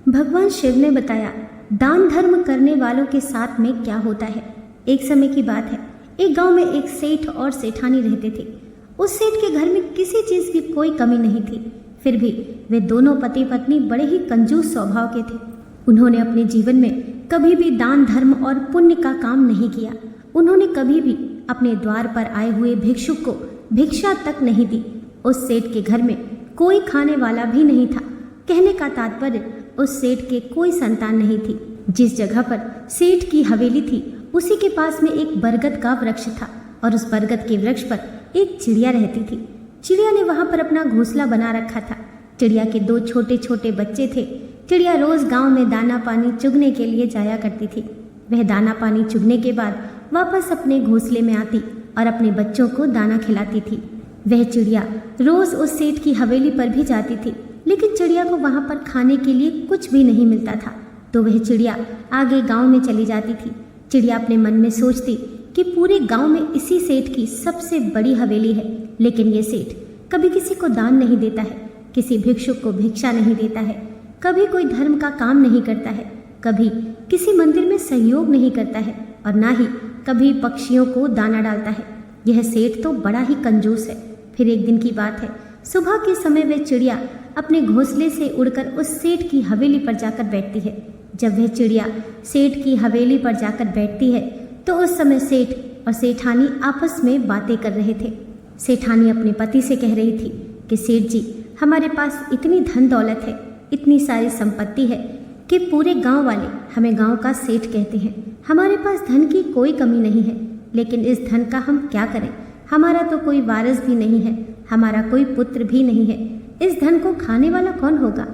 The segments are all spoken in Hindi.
भगवान शिव ने बताया दान धर्म करने वालों के साथ में क्या होता है। एक समय की बात है, एक गांव में एक सेठ और सेठानी रहते थे। उस सेठ के घर में किसी चीज की कोई कमी नहीं थी, फिर भी वे दोनों पति पत्नी बड़े ही कंजूस स्वभाव के थे। उन्होंने अपने जीवन में कभी भी दान धर्म और पुण्य का काम नहीं किया। उन्होंने कभी भी अपने द्वार पर आए हुए भिक्षुक को भिक्षा तक नहीं दी। उस सेठ के घर में कोई खाने वाला भी नहीं था। कहने का तात्पर्य, उस सेठ के कोई संतान नहीं थी। जिस जगह पर सेठ की हवेली थी उसी के पास में एक बरगद का वृक्ष था और उस बरगद के वृक्ष पर एक चिड़िया रहती थी। चिड़िया ने वहां पर अपना घोंसला बना रखा था। चिड़िया के 2 छोटे छोटे बच्चे थे। चिड़िया रोज गांव में दाना पानी चुगने के लिए जाया करती थी। वह दाना पानी चुगने के बाद वापस अपने घोंसले में आती और अपने बच्चों को दाना खिलाती थी। वह चिड़िया रोज उस सेठ की हवेली पर भी जाती थी, लेकिन चिड़िया को वहां पर खाने के लिए कुछ भी नहीं मिलता था। तो वह चिड़िया आगे गांव में चली जाती थी। चिड़िया अपने मन में सोचती कि पूरे गांव में इसी सेठ की सबसे बड़ी हवेली है, लेकिन ये सेठ कभी किसी को दान नहीं देता है, किसी भिक्षुक को भिक्षा नहीं देता है, कभी कोई धर्म का काम नहीं करता है, कभी किसी मंदिर में सहयोग नहीं करता है और ना ही कभी पक्षियों को दाना डालता है। यह सेठ तो बड़ा ही कंजूस है। फिर एक दिन की बात है, सुबह के समय वह चिड़िया अपने घोंसले से उड़कर उस सेठ की हवेली पर जाकर बैठती है। जब वह चिड़िया सेठ की हवेली पर जाकर बैठती है तो उस समय सेठ और सेठानी आपस में बातें कर रहे थे। सेठानी अपने पति से कह रही थी कि सेठ जी, हमारे पास इतनी धन दौलत है, इतनी सारी संपत्ति है कि पूरे गांव वाले हमें गांव का सेठ कहते हैं। हमारे पास धन की कोई कमी नहीं है, लेकिन इस धन का हम क्या करें? हमारा तो कोई वारिस भी नहीं है, हमारा कोई पुत्र भी नहीं है। इस धन को खाने वाला कौन होगा?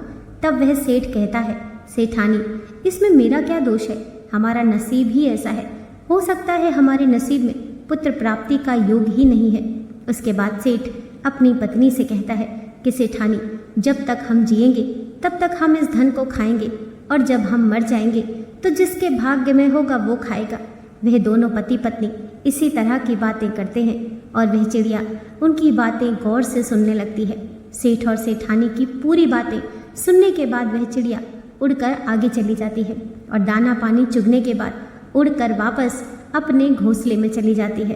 तब वह सेठ कहता है, सेठानी, इसमें मेरा क्या दोष है? हमारा नसीब ही ऐसा है। हो सकता है हमारे नसीब में पुत्र प्राप्ति का योग ही नहीं है। उसके बाद सेठ अपनी पत्नी से कहता है कि सेठानी, जब तक हम जिएंगे तब तक हम इस धन को खाएंगे और जब हम मर जाएंगे तो जिसके भाग्य में होगा वो खाएगा। वह दोनों पति पत्नी इसी तरह की बातें करते हैं और वह चिड़िया उनकी बातें गौर से सुनने लगती है। सेठ और सेठानी की पूरी बातें सुनने के बाद वह चिड़िया उड़कर आगे चली जाती है और दाना पानी चुगने के बाद उड़कर वापस अपने घोंसले में चली जाती है।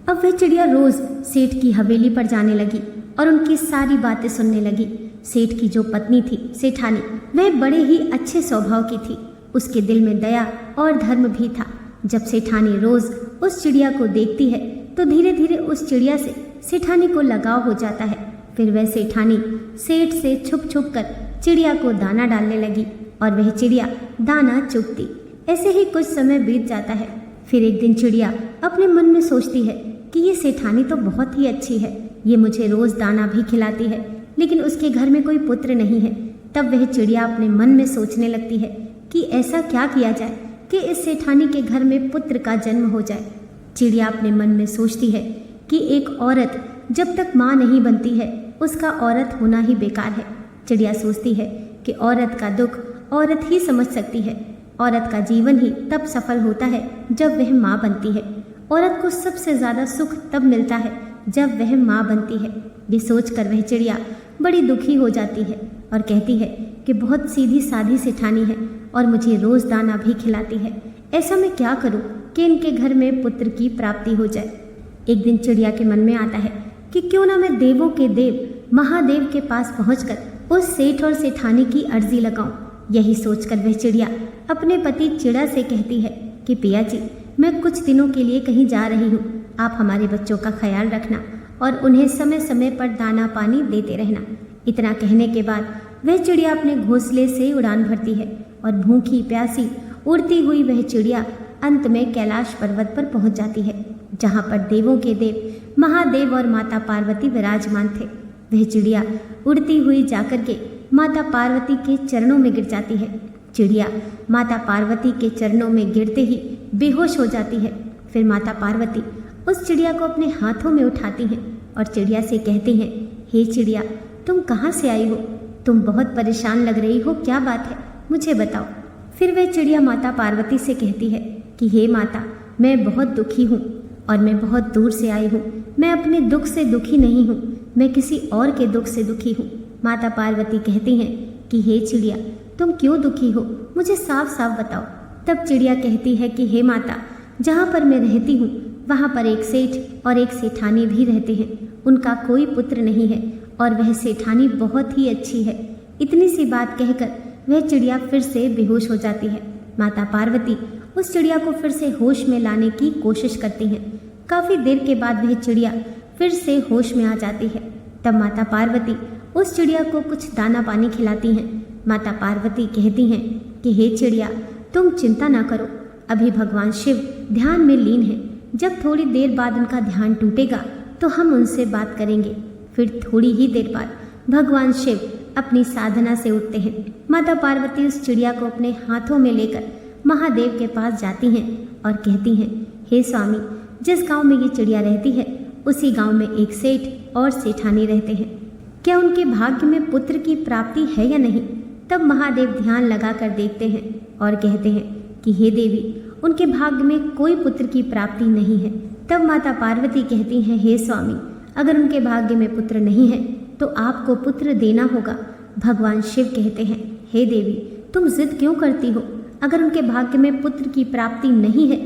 अब वह चिड़िया रोज सेठ की हवेली पर जाने लगी और उनकी सारी बातें सुनने लगी। सेठ की जो पत्नी थी सेठानी, वह बड़े ही अच्छे स्वभाव की थी। उसके दिल में दया और धर्म भी था। जब सेठानी रोज उस चिड़िया को देखती है तो धीरे धीरे उस चिड़िया से सेठानी को लगाव हो जाता है। फिर वह सेठानी सेठ से छुप छुप कर चिड़िया को दाना डालने लगी और वह चिड़िया दाना चुगती। ऐसे ही कुछ समय बीत जाता है। फिर एक दिन चिड़िया अपने मन में सोचती है कि ये सेठानी तो बहुत ही अच्छी है, ये मुझे रोज दाना भी खिलाती है, लेकिन उसके घर में कोई पुत्र नहीं है। तब वह चिड़िया अपने मन में सोचने लगती है कि ऐसा क्या किया जाए कि इस सेठानी के घर में पुत्र का जन्म हो जाए। चिड़िया अपने मन में सोचती है कि एक औरत जब तक माँ नहीं बनती है उसका औरत होना ही बेकार है। चिड़िया सोचती है कि औरत का दुख औरत ही समझ सकती है। औरत का जीवन ही तब सफल होता है जब वह माँ बनती है। औरत को सबसे ज़्यादा सुख तब मिलता है जब वह माँ बनती है। ये सोचकर वह चिड़िया बड़ी दुखी हो जाती है और कहती है कि बहुत सीधी साधी सेठानी है और मुझे रोज़ दाना भी खिलाती है। ऐसा मैं क्या करूँ कि इनके घर में पुत्र की प्राप्ति हो जाए। एक दिन चिड़िया के मन में आता है कि क्यों ना मैं देवों के देव महादेव के पास पहुंचकर उस सेठ और सेठानी की अर्जी लगाऊं। यही सोचकर वह चिड़िया अपने पति चिड़ा से कहती है कि पिया जी, मैं कुछ दिनों के लिए कहीं जा रही हूँ, आप हमारे बच्चों का ख्याल रखना और उन्हें समय समय पर दाना पानी देते रहना। इतना कहने के बाद वह चिड़िया अपने घोंसले से उड़ान भरती है और भूखी प्यासी उड़ती हुई वह चिड़िया अंत में कैलाश पर्वत पर पहुंच जाती है, जहाँ पर देवों के देव महादेव और माता पार्वती विराजमान थे। वह चिड़िया उड़ती हुई जाकर के माता पार्वती के चरणों में गिर जाती है। चिड़िया माता पार्वती के चरणों में गिरते ही बेहोश हो जाती है। फिर माता पार्वती उस चिड़िया को अपने हाथों में उठाती हैं और चिड़िया से कहती हैं, हे चिड़िया, तुम कहाँ से आई हो? तुम बहुत परेशान लग रही हो, क्या बात है, मुझे बताओ। फिर वह चिड़िया माता पार्वती से कहती है कि हे माता, मैं बहुत दुखी हूँ और मैं बहुत दूर से आई हूँ। मैं अपने दुख से दुखी नहीं हूँ, मैं किसी और के दुख से दुखी हूँ। माता पार्वती कहती हैं कि हे चिड़िया, तुम क्यों दुखी हो, मुझे साफ साफ बताओ। तब चिड़िया कहती है कि हे माता, जहाँ पर मैं रहती हूँ वहाँ पर एक सेठ और एक सेठानी भी रहते हैं। उनका कोई पुत्र नहीं है और वह सेठानी बहुत ही अच्छी है। इतनी सी बात कहकर वह चिड़िया फिर से बेहोश हो जाती है। माता पार्वती उस चिड़िया को फिर से होश में लाने की कोशिश करती हैं। काफ़ी देर के बाद वह चिड़िया फिर से होश में आ जाती है। तब माता पार्वती उस चिड़िया को कुछ दाना पानी खिलाती हैं। माता पार्वती कहती हैं कि हे चिड़िया, तुम चिंता ना करो, अभी भगवान शिव ध्यान में लीन हैं। जब थोड़ी देर बाद उनका ध्यान टूटेगा तो हम उनसे बात करेंगे। फिर थोड़ी ही देर बाद भगवान शिव अपनी साधना से उठते हैं। माता पार्वती उस चिड़िया को अपने हाथों में लेकर महादेव के पास जाती हैं और कहती हैं, हे स्वामी, जिस गांव में ये चिड़िया रहती है उसी गांव में एक सेठ और सेठानी रहते हैं। क्या उनके भाग्य में पुत्र की प्राप्ति है या नहीं? तब महादेव ध्यान लगाकर देखते हैं और कहते हैं कि हे देवी, उनके भाग्य में कोई पुत्र की प्राप्ति नहीं है। तब माता पार्वती कहती हैं, हे स्वामी, अगर उनके भाग्य में पुत्र नहीं है तो आपको पुत्र देना होगा। भगवान शिव कहते हैं, हे देवी, तुम जिद क्यों करती हो? अगर उनके भाग्य में पुत्र की प्राप्ति नहीं है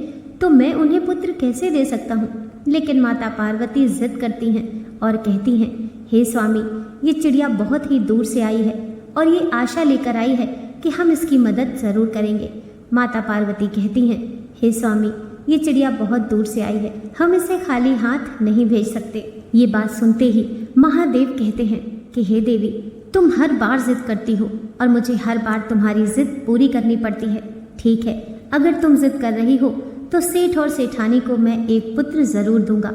तो मैं उन्हें पुत्र कैसे दे सकता हूँ? लेकिन माता पार्वती जिद करती हैं और कहती हैं, हे स्वामी, ये चिड़िया बहुत ही दूर से आई है और ये आशा लेकर आई है कि हम इसकी मदद ज़रूर करेंगे। माता पार्वती कहती हैं, हे स्वामी, ये चिड़िया बहुत दूर से आई है, हम इसे खाली हाथ नहीं भेज सकते। ये बात सुनते ही महादेव कहते हैं कि हे देवी, तुम हर बार जिद करती हो और मुझे हर बार तुम्हारी जिद पूरी करनी पड़ती है। ठीक है, अगर तुम जिद कर रही हो तो सेठ और सेठानी को मैं एक पुत्र जरूर दूंगा,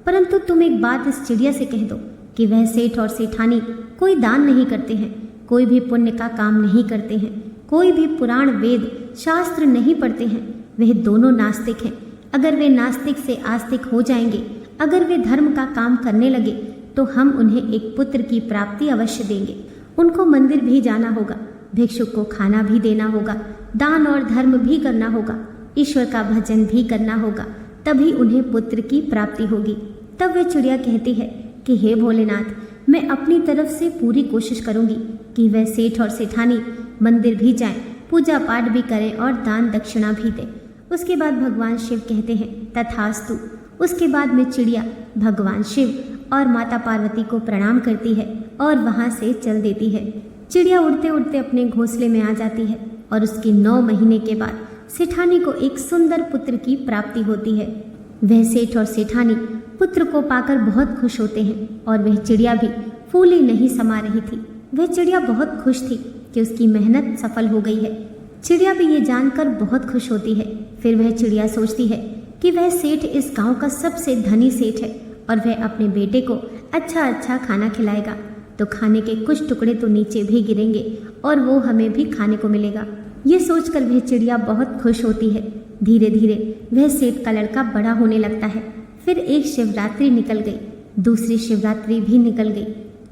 परंतु तुम एक बात इस चिड़िया से कह दो कि वह सेठ और सेठानी कोई दान नहीं करते हैं, कोई भी पुण्य का काम नहीं करते हैं, कोई भी पुराण वेद शास्त्र नहीं पढ़ते हैं। वह दोनों नास्तिक हैं। अगर वे नास्तिक से आस्तिक हो जाएंगे, अगर वे धर्म का काम करने लगे तो हम उन्हें एक पुत्र की प्राप्ति अवश्य देंगे। उनको मंदिर भी जाना होगा, भिक्षुक को खाना भी देना होगा, दान और धर्म भी करना होगा, ईश्वर का भजन भी करना होगा, तभी उन्हें पुत्र की प्राप्ति होगी। तब वह चिड़िया कहती है कि हे भोलेनाथ, मैं अपनी तरफ से पूरी कोशिश करूंगी कि वह सेठ और सेठानी मंदिर भी जाएं, पूजा पाठ भी करें और दान दक्षिणा भी दें। उसके बाद भगवान शिव कहते हैं, तथास्तु। उसके बाद में चिड़िया भगवान शिव और माता पार्वती को प्रणाम करती है और वहाँ से चल देती है। चिड़िया उड़ते उड़ते अपने घोंसले में आ जाती है और उसके 9 महीने के बाद सेठानी को एक सुंदर पुत्र की प्राप्ति होती है। वह सेठ और सेठानी पुत्र को पाकर बहुत खुश होते हैं और वह चिड़िया भी फूली नहीं समा रही थी। वह चिड़िया बहुत खुश थी कि उसकी मेहनत सफल हो गई है। चिड़िया भी ये जानकर बहुत खुश होती है। फिर वह चिड़िया सोचती है कि वह सेठ इस गांव का सबसे धनी सेठ है और वह अपने बेटे को अच्छा अच्छा खाना खिलाएगा तो खाने के कुछ टुकड़े तो नीचे भी गिरेंगे और वो हमें भी खाने को मिलेगा। ये सोचकर वह चिड़िया बहुत खुश होती है। धीरे धीरे वह सेठ का लड़का बड़ा होने लगता है। फिर एक शिवरात्रि निकल गई, दूसरी शिवरात्रि भी निकल गई,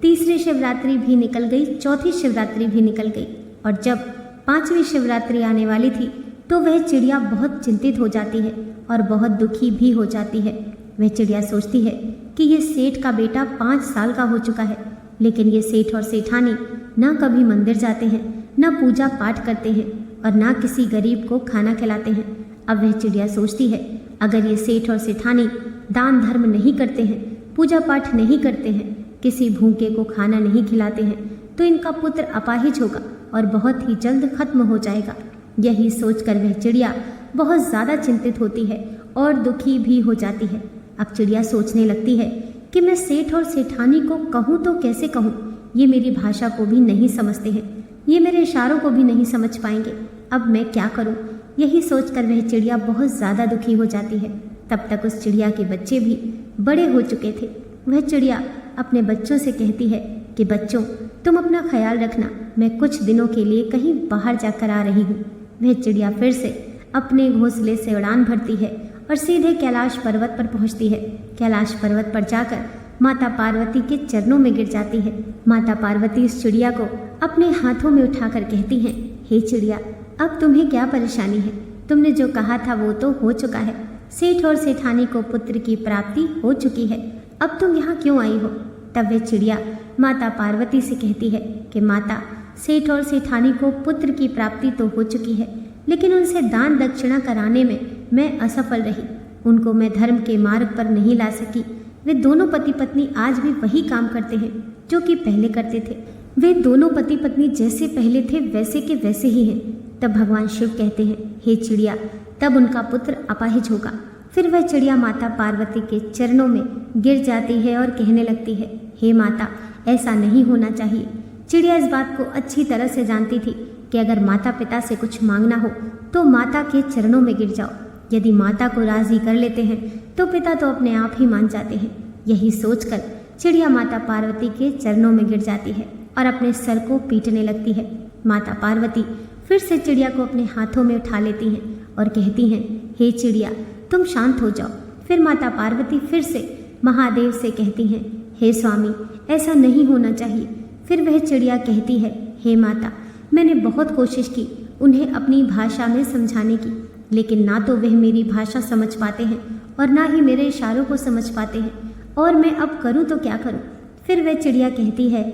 तीसरी शिवरात्रि भी निकल गई, चौथी शिवरात्रि भी निकल गई और जब 5वीं शिवरात्रि आने वाली थी तो वह चिड़िया बहुत चिंतित हो जाती है और बहुत दुखी भी हो जाती है। वह चिड़िया सोचती है कि ये सेठ का बेटा 5 साल का हो चुका है, लेकिन ये सेठ और सेठानी ना कभी मंदिर जाते हैं, ना पूजा पाठ करते हैं और ना किसी गरीब को खाना खिलाते हैं। अब वह चिड़िया सोचती है, अगर ये सेठ और सेठानी दान धर्म नहीं करते हैं, पूजा पाठ नहीं करते हैं, किसी भूखे को खाना नहीं खिलाते हैं, तो इनका पुत्र अपाहिज होगा और बहुत ही जल्द खत्म हो जाएगा। यही सोचकर वह चिड़िया बहुत ज़्यादा चिंतित होती है और दुखी भी हो जाती है। अब चिड़िया सोचने लगती है कि मैं सेठ और सेठानी को कहूँ तो कैसे कहूँ, ये मेरी भाषा को भी नहीं समझते हैं, ये मेरे इशारों को भी नहीं समझ पाएंगे, अब मैं क्या करूँ। यही सोचकर वह चिड़िया बहुत ज़्यादा दुखी हो जाती है। तब तक उस चिड़िया के बच्चे भी बड़े हो चुके थे। वह चिड़िया अपने बच्चों से कहती है कि बच्चों, तुम अपना ख्याल रखना, मैं कुछ दिनों के लिए कहीं बाहर जाकर आ रही हूँ। वह चिड़िया फिर से अपने घोंसले से उड़ान भरती है और सीधे कैलाश पर्वत पर पहुँचती है। कैलाश पर्वत पर जाकर माता पार्वती के चरणों में गिर जाती है। माता पार्वती उस चिड़िया को अपने हाथों में उठाकर कहती हैं, हे चिड़िया, अब तुम्हें क्या परेशानी है? तुमने जो कहा था वो तो हो चुका है। सेठ और सेठानी को पुत्र की प्राप्ति हो चुकी है, अब तुम यहाँ क्यों आई हो? तब वह चिड़िया माता पार्वती से कहती है कि माता, सेठ और सेठानी को पुत्र की प्राप्ति तो हो चुकी है, लेकिन उनसे दान दक्षिणा कराने में मैं असफल रही। उनको मैं धर्म के मार्ग पर नहीं ला सकी। वे दोनों पति पत्नी आज भी वही काम करते हैं जो कि पहले करते थे। वे दोनों पति पत्नी जैसे पहले थे वैसे के वैसे ही हैं। तब भगवान शिव कहते हैं, हे चिड़िया, तब उनका पुत्र अपाहिज होगा। फिर वह चिड़िया माता पार्वती के चरणों में गिर जाती है और कहने लगती है, हे माता, ऐसा नहीं होना चाहिए। चिड़िया इस बात को अच्छी तरह से जानती थी कि अगर माता पिता से कुछ मांगना हो तो माता के चरणों में गिर जाओ। यदि माता को राजी कर लेते हैं तो पिता तो अपने आप ही मान जाते हैं। यही सोचकर चिड़िया माता पार्वती के चरणों में गिर जाती है और अपने सर को पीटने लगती है। माता पार्वती फिर से चिड़िया को अपने हाथों में उठा लेती हैं और कहती हैं, हे चिड़िया, तुम शांत हो जाओ। फिर माता पार्वती फिर से महादेव से कहती हैं, हे स्वामी, ऐसा नहीं होना चाहिए। फिर वह चिड़िया कहती है, हे माता, मैंने बहुत कोशिश की उन्हें अपनी भाषा में समझाने की, लेकिन ना तो वह मेरी भाषा समझ पाते हैं और ना ही मेरे इशारों को समझ पाते हैं, और मैं अब करूं तो क्या करूं। फिर वह चिड़िया कहती है,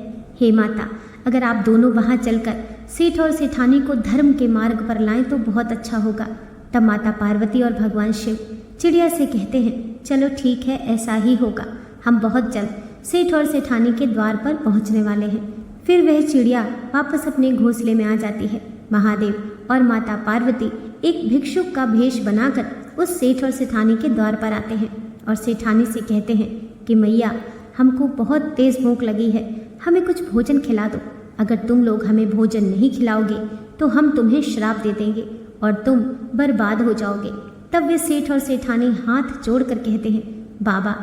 हे माता, अगर आप दोनों वहां चलकर सेठ और सेठानी को धर्म के मार्ग पर लाएं तो बहुत अच्छा होगा। तब माता पार्वती और भगवान शिव चिड़िया से कहते हैं, चलो ठीक है, ऐसा ही होगा। हम बहुत जल्द सेठ और सेठानी के द्वार पर पहुंचने वाले हैं। फिर वह चिड़िया वापस अपने घोंसले में आ जाती है। महादेव और माता पार्वती एक भिक्षुक का भेष बनाकर उस सेठ और सेठानी के द्वार पर आते हैं और सेठानी से कहते हैं कि मैया, हमको बहुत तेज भूख लगी है, हमें कुछ भोजन खिला दो। अगर तुम लोग हमें भोजन नहीं खिलाओगे तो हम तुम्हें श्राप दे देंगे और तुम बर्बाद हो जाओगे। तब वे सेठ और सेठानी हाथ जोड़कर कहते हैं, बाबा,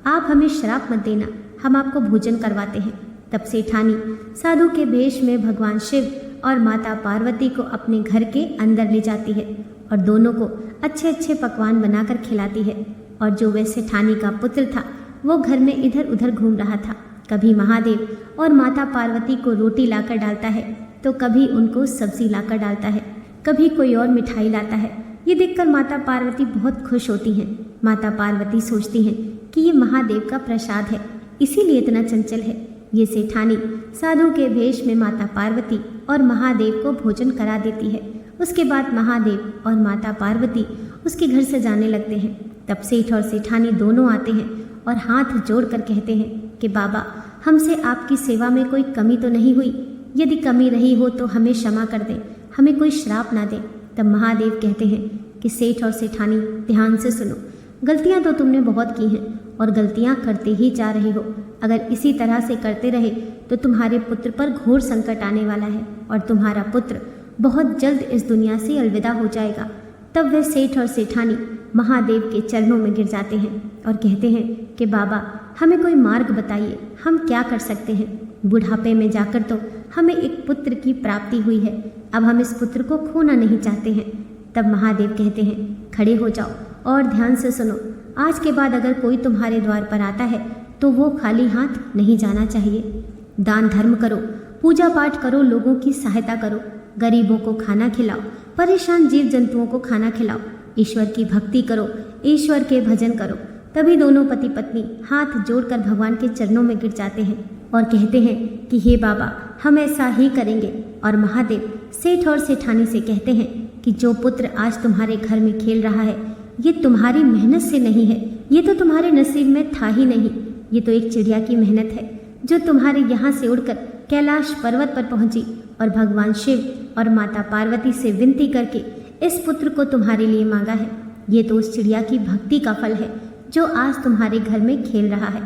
आप हमें श्राप मत देना, हम आपको भोजन करवाते हैं। तब सेठानी साधु के भेष में भगवान शिव और माता पार्वती को अपने घर के अंदर ले जाती है और दोनों को अच्छे अच्छे पकवान बनाकर खिलाती है। और जो वह सेठानी का पुत्र था वो घर में इधर उधर घूम रहा था। कभी महादेव और माता पार्वती को रोटी लाकर डालता है तो कभी उनको सब्जी लाकर डालता है, कभी कोई और मिठाई लाता है। ये देखकर माता पार्वती बहुत खुश होती हैं। माता पार्वती सोचती हैं कि ये महादेव का प्रसाद है, इसीलिए इतना चंचल है। ये सेठानी साधु के भेष में माता पार्वती और महादेव को भोजन करा देती है। उसके बाद महादेव और माता पार्वती उसके घर से जाने लगते हैं। तब सेठ और सेठानी दोनों आते हैं और हाथ जोड़कर कहते हैं कि बाबा, हमसे आपकी सेवा में कोई कमी तो नहीं हुई? यदि कमी रही हो तो हमें क्षमा कर दें, हमें कोई श्राप ना दें। तब महादेव कहते हैं कि सेठ और सेठानी, ध्यान से सुनो, गलतियां तो तुमने बहुत की हैं और गलतियां करते ही जा रहे हो। अगर इसी तरह से करते रहे तो तुम्हारे पुत्र पर घोर संकट आने वाला है और तुम्हारा पुत्र बहुत जल्द इस दुनिया से अलविदा हो जाएगा। तब वे सेठ और सेठानी महादेव के चरणों में गिर जाते हैं और कहते हैं कि बाबा, हमें कोई मार्ग बताइए, हम क्या कर सकते हैं? बुढ़ापे में जाकर तो हमें एक पुत्र की प्राप्ति हुई है, अब हम इस पुत्र को खोना नहीं चाहते हैं। तब महादेव कहते हैं, खड़े हो जाओ और ध्यान से सुनो, आज के बाद अगर कोई तुम्हारे द्वार पर आता है तो वो खाली हाथ नहीं जाना चाहिए। दान धर्म करो, पूजा पाठ करो, लोगों की सहायता करो, गरीबों को खाना खिलाओ, परेशान जीव जंतुओं को खाना खिलाओ, ईश्वर की भक्ति करो, ईश्वर के भजन करो। तभी दोनों पति पत्नी हाथ जोड़कर भगवान के चरणों में गिर जाते हैं और कहते हैं कि हे बाबा, हम ऐसा ही करेंगे। और महादेव सेठ और सेठानी से कहते हैं कि जो पुत्र आज तुम्हारे घर में खेल रहा है, ये तुम्हारी मेहनत से नहीं है, ये तो तुम्हारे नसीब में था ही नहीं। ये तो एक चिड़िया की मेहनत है जो तुम्हारे यहाँ से उड़कर कैलाश पर्वत पर पहुंची और भगवान शिव और माता पार्वती से विनती करके इस पुत्र को तुम्हारे लिए मांगा है। ये तो उस चिड़िया की भक्ति का फल है जो आज तुम्हारे घर में खेल रहा है।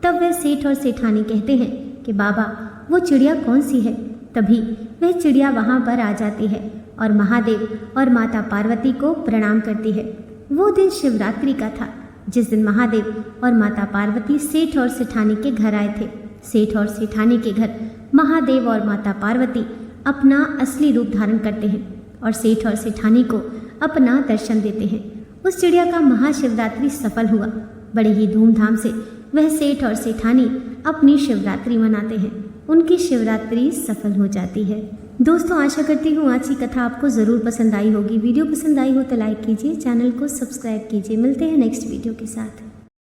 तब वे सेठ और सेठानी कहते हैं कि बाबा, वो चिड़िया कौन सी है? तभी वह चिड़िया वहाँ पर आ जाती है और महादेव और माता पार्वती को प्रणाम करती है। वो दिन शिवरात्रि का था जिस दिन महादेव और माता पार्वती सेठ और सेठानी के घर आए थे। सेठ और सेठानी के घर महादेव और माता पार्वती अपना असली रूप धारण करते हैं और सेठ और सेठानी को अपना दर्शन देते हैं। उस चिड़िया का महाशिवरात्रि सफल हुआ। बड़े ही धूमधाम से वह सेठ और सेठानी अपनी शिवरात्रि मनाते हैं। उनकी शिवरात्रि सफल हो जाती है। दोस्तों, आशा करती हूँ आज की कथा आपको ज़रूर पसंद आई होगी। वीडियो पसंद आई हो तो लाइक कीजिए, चैनल को सब्सक्राइब कीजिए। मिलते हैं नेक्स्ट वीडियो के साथ।